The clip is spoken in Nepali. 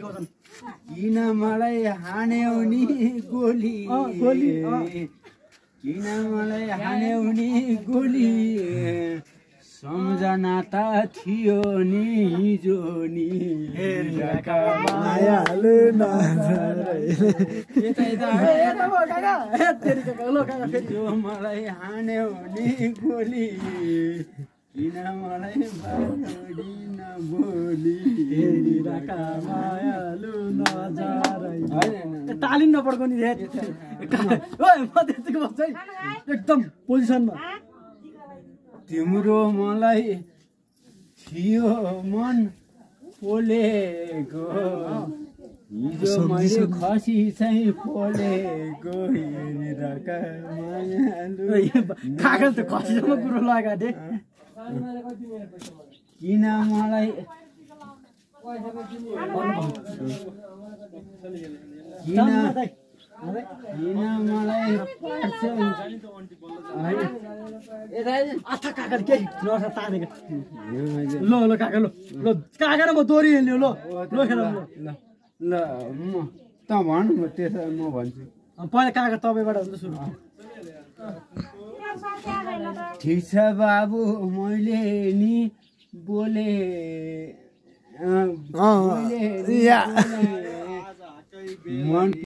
किन मलाई हान्यौ नि गोली किन मलाई हान्यौ नि गोली सम्झना त थियो नि हिजो नि मायाले मलाई हान्यौ नि गोली किन मलाई बाँडिन बोली तालिम नपड्को नि एकदम पोजिसनमा तिम्रो मलाई थियो मन पोलेको हिजो मैले खसी चाहिँ पोलेको कागज त खसीसम्म कुरो लगाएको किन मलाई किन मलाई आथा कागज केही नर्सा तानेको ल ल काका ल ल काका र म दोरी हेल्यो ल ल खेल ल म त भन् त्यसो म भन्छु पहिला काका तपाईँबाट हुन्छ सुरु ठिक छ बाबु मैले नि बोले मन